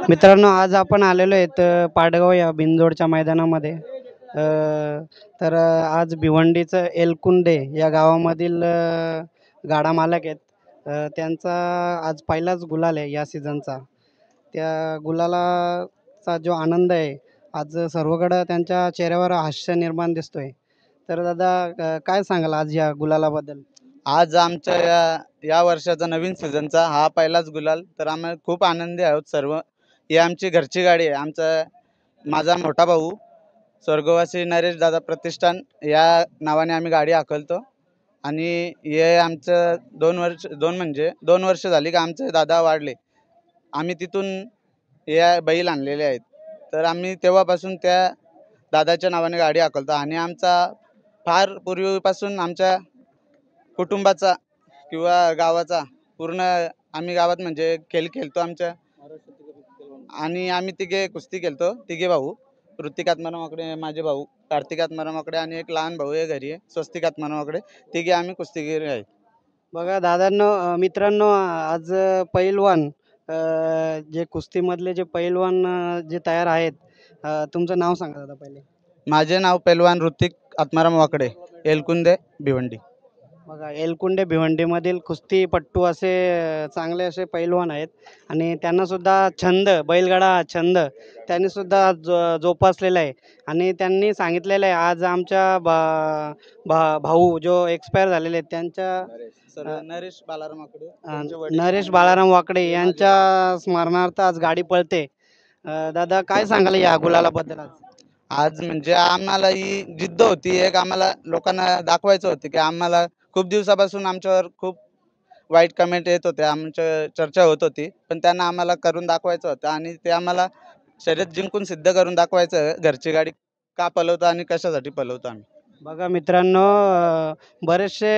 मित्रांनो, आज आपण आलेलो आहेत पाडगाव या बिनजोडच्या मैदानामध्ये. तर आज भिवंडीचं एलकुंडे या गावामधील गाडा मालक आहेत. त्यांचा आज पहिलाच गुलाल आहे या सीझनचा. त्या गुलालाचा जो आनंद आहे, आज सर्वकडं त्यांच्या चेहऱ्यावर हास्य निर्माण दिसतोय. तर दादा, काय सांगाल आज या गुलालाबद्दल? आज आमच्या या वर्षाचा नवीन सीझनचा हा पहिलाच गुलाल, तर आम्ही खूप आनंदी आहोत सर्व. ही आमची घरची गाडी आहे. माझा मोठा भाऊ स्वर्गवासी नरेश दादा प्रतिष्ठान या नावाने आम्ही गाडी हाकलतो. आणि हे आमचं 2 वर्ष झाली का आमचे दादा वाढले, आम्ही तिथून या बैल आणलेले आहेत. तर आम्ही तेव्हापासून त्या दादाच्या नावाने गाडी हाकलतो. आणि आमचा फार पूर्वीपासून आमच्या कुटुंबाचा किंवा गावाचा पूर्ण आम्ही गावात म्हणजे खेळ खेळतो आमच्या. आणि आम्ही कुस्ती खेळतो, तिघे भाऊ. ऋतिक आत्मारामाकडे माझे भाऊ, कार्तिक आत्मारामाकडे, आणि एक लहान भाऊ आहे घरी आहे, स्वस्तिक आत्मारामाकडे. तिघे आम्ही कुस्तीगीर आहेत. बघा दादांनो, मित्रांनो, आज पैलवान, जे कुस्तीमधले जे पैलवान जे तयार आहेत, तुमचं नाव सांगा दादा पहिले. माझे नाव पैलवान ऋतिक आत्माराम वाकडे, एलकुंदे, भिवंडी. बघा, एलकुंडे भिवंडीमधील कुस्तीपट्टू असे चांगले असे पैलवान आहेत. आणि त्यांना सुद्धा छंद, बैलगाडा छंद त्यांनी सुद्धा जोपासलेला आहे. आणि त्यांनी सांगितलेलं आहे, आज आमच्या भाऊ जो एक्सपायर झालेले आहेत त्यांच्या नरेश बालाराम वाकडे, नरेश बाळाराम वाकडे यांच्या स्मरणार्थ आज गाडी पळते. दादा, काय सांगाल या गुलालाबद्दल आज? आज म्हणजे आम्हाला ही जिद्द होती, एक आम्हाला लोकांना दाखवायचं होतं की आम्हाला खूप दिवसापासून आमच्यावर खूप वाईट कमेंट येत होते, आमच्या चर्चा होत होती, पण त्यांना आम्हाला करून दाखवायचं होतं. आणि ते आम्हाला शर्यत जिंकून सिद्ध करून दाखवायचं, घरची गाडी का पळवतो आणि कशासाठी पळवतो आम्ही. बघा मित्रांनो, बरेचसे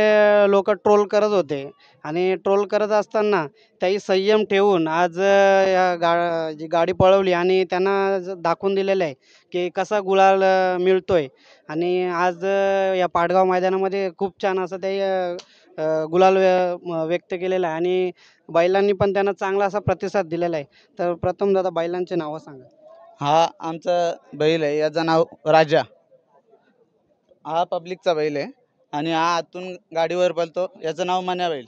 लोक ट्रोल करत होते. आणि ट्रोल करत असताना त्याही संयम ठेवून आज जी गाडी पळवली आणि त्यांना दाखवून दिलेलं आहे की कसा गुलाल मिळतोय. आणि आज या पाडगाव मैदानामध्ये खूप छान असं ते गुलाल व्यक्त केलेला आहे. आणि बैलांनी पण त्यांना चांगला असा प्रतिसाद दिलेला आहे. तर प्रथम दादा, बैलांचे नावं सांगा. हा आमचा बैल आहे, याचं नाव राजा. हा पब्लिकचा बैल आहे. आणि हा आतून गाडीवर पळतो, याचं नाव मन्या बैल.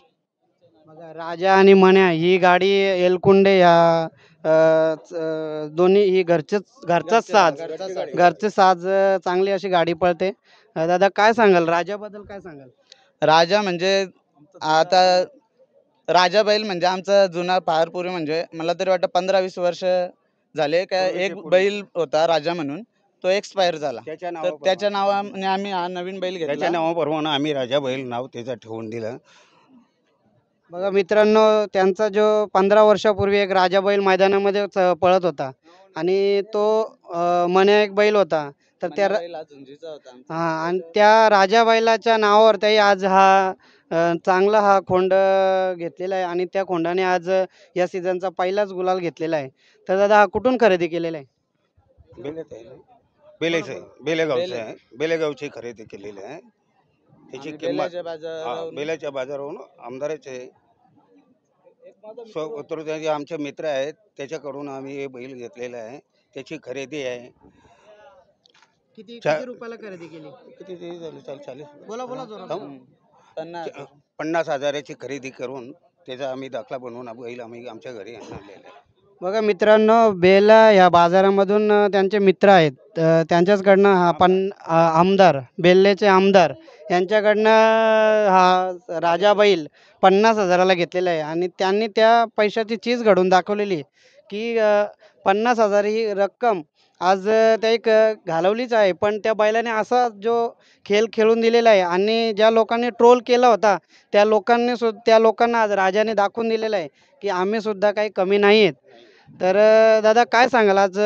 बघा, राजा आणि मन्या ही गाडी एलकुंडे या दोन्ही ही घरचंच साज चांगली अशी गाडी पळते. दादा, काय सांगाल राजाबद्दल, काय सांगाल? राजा म्हणजे आता राजा बैल म्हणजे आमचा जुना फार पूर्वी, म्हणजे मला तरी वाटतं 15-20 वर्ष झाले का एक बैल होता राजा म्हणून, तो एक्सपायर झाला. तर त्याच्या नावाने आम्ही हा नवीन बैल त्याच्या घेतला. नावाप्रमाणे आम्ही राजा बैल नाव त्याचं ठेवून दिलं. बघा मित्रांनो, त्यांचा जो 15 वर्षापूर्वी एक राजा बैल मैदानामध्ये पळत होता. आणि तो मन्या एक बैल होता. तर त्या बैल हा झुंजीचा होता आमचा. आणि त्या राजा बैलाच्या नावावर त्याही आज हा चांगला हा खोंड घेतलेला आहे. आणि त्या खोंडाने आज या सीझनचा पहिलाच गुलाल घेतलेला आहे. तर दादा, हा कुठून खरेदी केलेला आहे? बेलेगावचं आहे. बेलेगावची खरेदी केलेली आहे. त्याची आणि किंमत बेलाच्या बाजारावरून बेलाच्या बाजारावरून आमदाराचे त्याचे आमचे मित्र आहेत, त्याच्याकडून आम्ही हे बैल घेतलेलं आहे. त्याची खरेदी आहे. किती चा- रुपयाला खरेदी केली? किती ते झाले? 40 बोला बोला जोरात. 50,000ची खरेदी करून त्याचा आम्ही दाखला बनवून बैल आम्ही आमच्या घरी आणलेला आहे. बघा मित्रांनो, बेला या बाजारामधून त्यांचे मित्र आहेत, त्यांच्याचकडनं हा आमदार, बेल्लेचे आमदार यांच्याकडनं हा राजा बैल 50,000ला घेतलेला आहे. आणि त्यांनी त्या पैशाची चीज घडून दाखवलेली आहे की 50,000 ही रक्कम आज त्या एक घालवलीच आहे. पण त्या बैलाने असा जो खेळ खेळून दिलेला आहे, आणि ज्या लोकांनी ट्रोल केला होता त्या लोकांना आज राजाने दाखवून दिलेलं आहे की आम्ही सुद्धा काही कमी नाही आहेत. तर दादा, काय सांगाल आज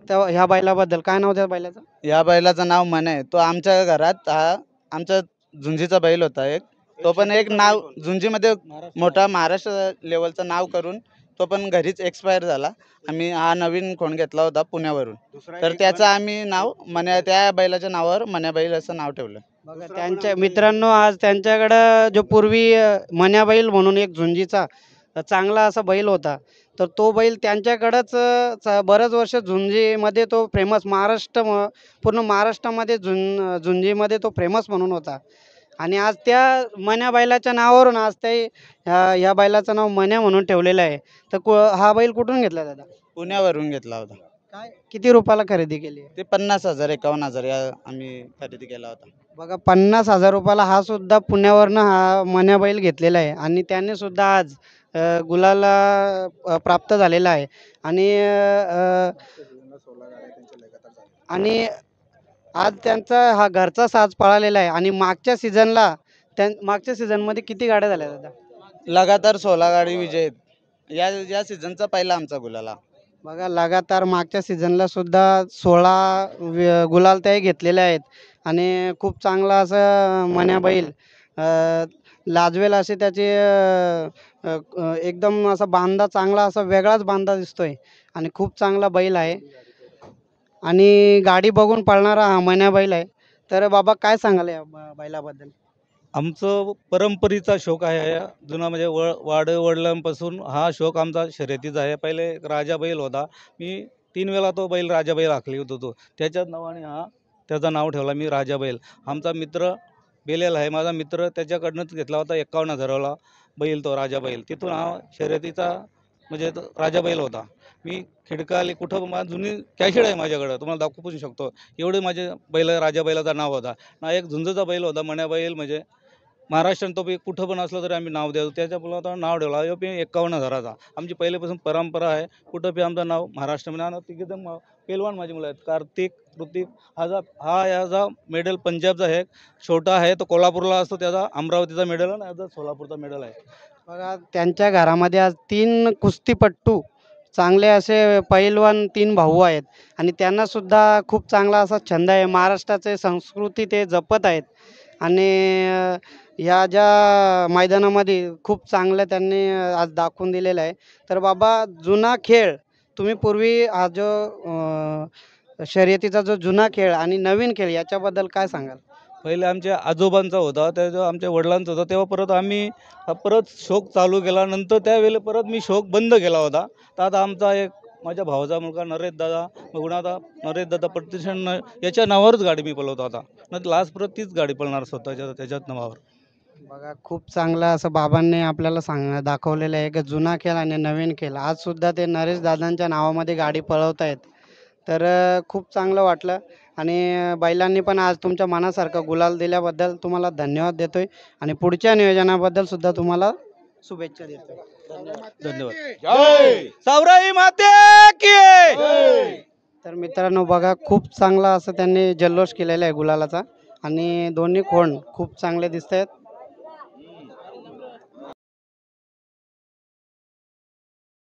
ह्या बैलाबद्दल? काय नाव त्या बैलाचं? या बैलाचं नाव मन आहे. तो आमच्या घरात हा आमचा झुंजीचा बैल होता एक. तो पण एक नाव झुंजीमध्ये मोठा महाराष्ट्र लेवलचं नाव करून तो पण घरीच एक्सपायर झाला. आम्ही हा नवीन खोंड घेतला होता पुण्यावरून, तर त्याचं आम्ही नाव मन्या, त्या बैलाच्या नावावर मन्या बैल असं नाव ठेवलं. बघा, त्यांच्या मित्रांनो, आज त्यांच्याकडं जो पूर्वी मन्या बैल म्हणून एक झुंजीचा चांगला असा बैल होता. तर तो बैल त्यांच्याकडंच बरंच वर्ष झुंजीमध्ये तो फेमस पूर्ण महाराष्ट्रामध्ये झुंजीमध्ये तो फेमस म्हणून होता. आणि आज त्या मन्या बैलाच्या नावावरून आज ते ह्या बैलाचं नाव मन्या म्हणून ठेवलेलं आहे. तर हा बैल कुठून घेतला दादा? पुण्यावरून घेतला होता. काय किती रुपयाला खरेदी केली आहे? ते 50,000 51,000 या आम्ही खरेदी केला होता. बघा 50,000 रुपयाला हा सुद्धा पुण्यावरनं हा मन्या बैल घेतलेला आहे आणि त्याने सुद्धा आज गुलाला प्राप्त झालेला आहे. आणि आणि आज त्यांचा हा घरचा साज पळालेला आहे. आणि मागच्या सीझनमध्ये किती गाड्या झाल्या दादा? लगातार 16 गाडी विजय आहेत. या सीझनचा पहिला आमचा गुलाल हा. बघा लगातार मागच्या सीझनला सुद्धा 16 गुलाल त्याही घेतलेले आहेत. आणि खूप चांगला असं मन्या बैल लाजवेल असे त्याचे एकदम असा बांधा चांगला असा वेगळाच बांधा दिसतोय आणि खूप चांगला बैल आहे. आणि गाडी बघून पळणारा हा मन्या बैल आहे. तर बाबा काय सांगाल या बैलाबद्दल? आमचं परंपरेचा शौक आहे हा. जुना म्हणजे वडिलांपासून हा शौक आमचा शर्यतीचा आहे. पहिले एक राजा बैल होता. मी 3 वेळा तो बैल राजा बैल आखली होतो. त्याच्याच नावाने त्याचं नाव ठेवला मी राजा बैल. आमचा मित्र बेलेल आहे, माझा मित्र, त्याच्याकडनंच घेतला होता 51,000ला बैल तो राजा बैल. तिथून हा शर्यतीचा म्हणजे तो राजा बैल होता. मी खिडकाली कुठं जुनी कॅशिड आहे माझ्याकडं, तुम्हाला दाखवू पण शकतो. एवढे माझे बैल राजा बैलाचं नाव होता ना. एक झुंजचा बैल होता मन्या बैल, म्हणजे महाराष्ट्रात तो बी कुठं पण असलं तरी आम्ही नाव द्यायचो. त्याच्या पुढं नाव ठेवला यो बी 51,000चा. आमची पहिल्यापासून परंपरा आहे, कुठं बी आमचं नाव महाराष्ट्रामध्ये. आणि तिघेजण पेलवान माझी मुलं आहेत, कार्तिक, ऋतिक. याचा मेडल पंजाबचा आहे, छोटा आहे तो कोल्हापूरला असतो, त्याचा अमरावतीचा मेडल आहे, याचा सोलापूरचा मेडल आहे. बघा त्यांच्या घरामध्ये आज 3 कुस्तीपट्टू चांगले असे पैलवान 3 भाऊ आहेत. आणि त्यांना सुद्धा खूप चांगला असा छंद आहे. महाराष्ट्राचे संस्कृती ते जपत आहेत. आणि ह्या ज्या मैदानामध्ये खूप चांगलं त्यांनी आज दाखवून दिलेलं आहे. तर बाबा जुना खेळ तुम्ही पूर्वी हा जो शर्यतीचा जो जुना खेळ आणि नवीन खेळ याच्याबद्दल काय सांगाल? पहिले आमच्या आजोबांचा होता, त्याच्या आमच्या वडिलांचा होता, तेव्हा परत आम्ही हा परत शौक चालू केला. नंतर त्यावेळेला परत मी शौक बंद केला होता. तर आता आमचा एक माझ्या भावाचा मुलगा नरेश दादा, बघून आता नरेश दादा प्रतिष्ठान याच्या नावावरच गाडी मी पळवतो आता. नंतर लास्ट परत तीच गाडी पळणार स्वतःच्या त्याच्याच नावावर. बघा खूप चांगलं असं बाबांनी आपल्याला दाखवलेलं आहे की जुना खेळ आणि नवीन खेळ आज सुद्धा ते नरेश दादांच्या नावामध्ये गाडी पळवत आहेत. तर खूप चांगलं वाटलं. आणि बैलांनी पण आज तुमच्या मनासारखं गुलाल दिल्याबद्दल तुम्हाला धन्यवाद देतोय. आणि पुढच्या नियोजनाबद्दल सुद्धा तुम्हाला शुभेच्छा देतोय. धन्यवाद. सावराई माते की. तर मित्रांनो बघा खूप चांगला असं त्यांनी जल्लोष केलेला आहे गुलालाचा. आणि दोन्ही खोंड खूप चांगले दिसत आहेत.